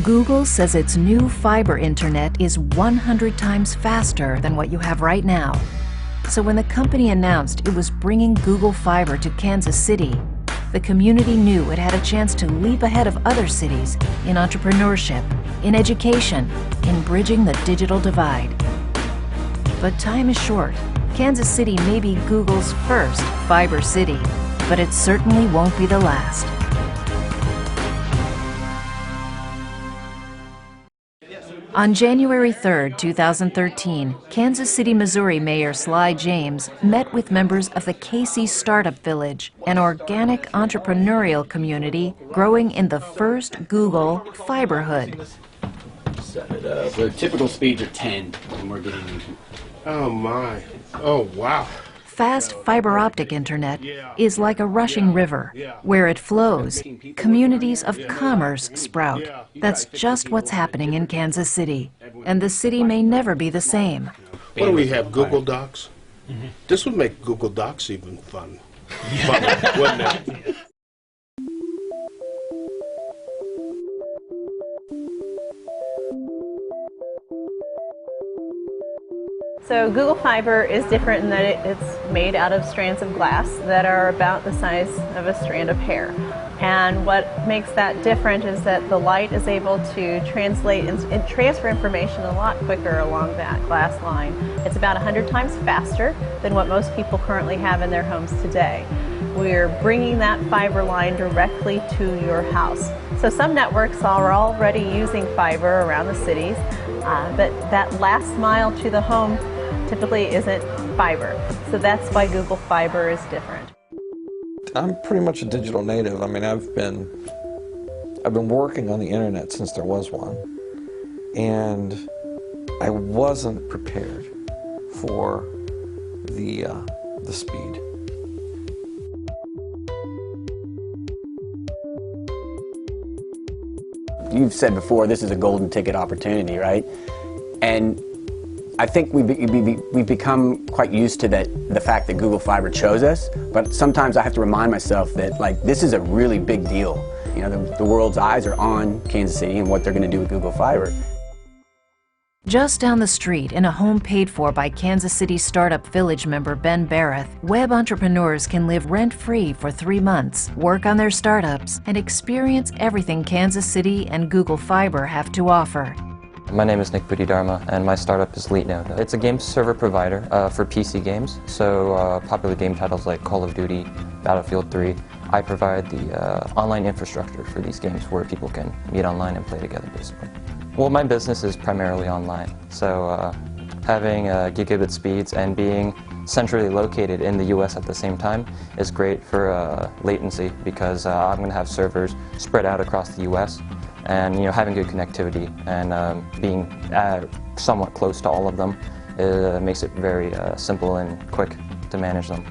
Google says its new fiber internet is 100 times faster than what you have right now. So when the company announced it was bringing Google Fiber to Kansas City, the community knew it had a chance to leap ahead of other cities in entrepreneurship, in education, in bridging the digital divide. But time is short. Kansas City may be Google's first fiber city, but it certainly won't be the last. On January 3, 2013, Kansas City, Missouri Mayor Sly James met with members of the KC Startup Village, an organic entrepreneurial community growing in the first Google Fiberhood. Set it up. The typical speeds are 10, and we're getting... Oh my. Oh wow. Fast fiber optic internet is like a rushing river. Where it flows, communities of commerce sprout. That's just what's happening in Kansas City. And the city may never be the same. What do we have, Google Docs? This would make Google Docs even fun. Fun, wouldn't it? So Google Fiber is different in that it's made out of strands of glass that are about the size of a strand of hair. And what makes that different is that the light is able to translate and transfer information a lot quicker along that glass line. It's about 100 times faster than what most people currently have in their homes today. We're bringing that fiber line directly to your house. So some networks are already using fiber around the cities, but that last mile to the home typically isn't fiber. So that's why Google Fiber is different. I'm pretty much a digital native. I mean, I've been working on the internet since there was one, and I wasn't prepared for the speed. You've said before, this is a golden ticket opportunity, right? And I think we've become quite used to the fact that Google Fiber chose us, but sometimes I have to remind myself that, like, this is a really big deal. You know, the world's eyes are on Kansas City and what they're going to do with Google Fiber. Just down the street, in a home paid for by Kansas City Startup Village member Ben Barrett, web entrepreneurs can live rent-free for 3 months, work on their startups, and experience everything Kansas City and Google Fiber have to offer. My name is Nick Buddhi-Dharma, and my startup is LeetNode. It's a game server provider for PC games, so popular game titles like Call of Duty, Battlefield 3. I provide the online infrastructure for these games where people can meet online and play together, basically. Well, my business is primarily online, so having gigabit speeds and being centrally located in the US at the same time is great for latency, because I'm going to have servers spread out across the US. And having good connectivity and being somewhat close to all of them makes it very simple and quick to manage them.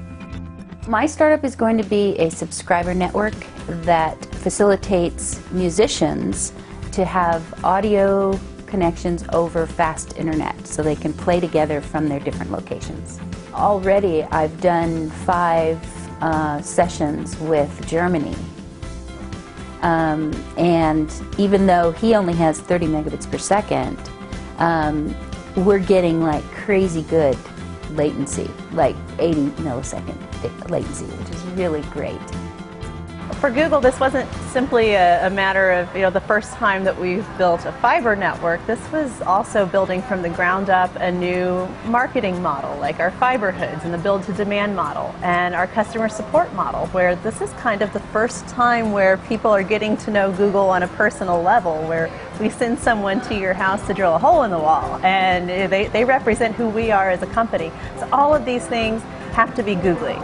My startup is going to be a subscriber network that facilitates musicians to have audio connections over fast internet so they can play together from their different locations. Already I've done 5 sessions with Germany. And even though he only has 30 megabits per second, we're getting like crazy good latency, like 80 millisecond latency, which is really great. For Google, this wasn't simply a matter of the first time that we've built a fiber network. This was also building from the ground up a new marketing model, like our fiber hoods and the build to demand model and our customer support model, where this is kind of the first time where people are getting to know Google on a personal level, where we send someone to your house to drill a hole in the wall, and they represent who we are as a company. So all of these things have to be googly.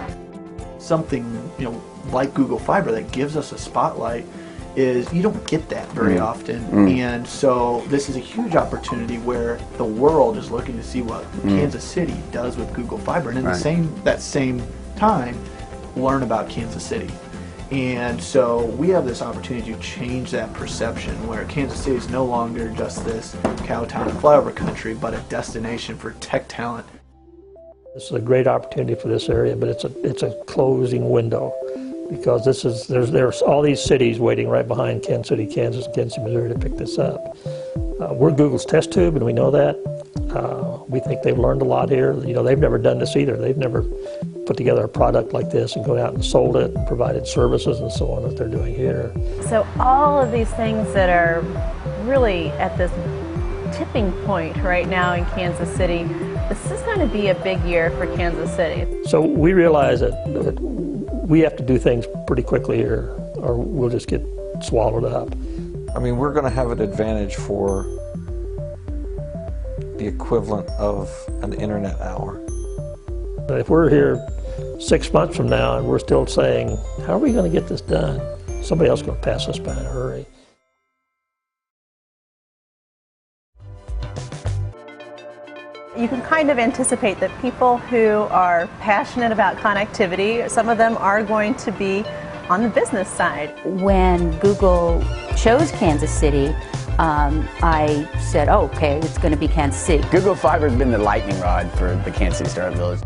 Something like Google Fiber that gives us a spotlight is you don't get that very often, and so this is a huge opportunity where the world is looking to see what Kansas City does with Google Fiber, and in that same time learn about Kansas City. And so we have this opportunity to change that perception, where Kansas City is no longer just this cow town and flyover country, but a destination for tech talent. This is a great opportunity for this area, but it's a closing window. because there's all these cities waiting right behind Kansas City, Kansas, and Kansas City, Missouri to pick this up. We're Google's test tube, and we know that. We think they've learned a lot here. You know, they've never done this either. They've never put together a product like this and gone out and sold it and provided services and so on that they're doing here. So all of these things that are really at this tipping point right now in Kansas City, this is going to be a big year for Kansas City. So we realize that we have to do things pretty quickly here or we'll just get swallowed up. I mean, we're going to have an advantage for the equivalent of an internet hour. If we're here 6 months from now and we're still saying, how are we going to get this done? Somebody else is going to pass us by in a hurry. You can kind of anticipate that people who are passionate about connectivity, some of them are going to be on the business side. When Google chose Kansas City, I said, oh, okay, it's going to be Kansas City. Google Fiber has been the lightning rod for the Kansas City Startup Village.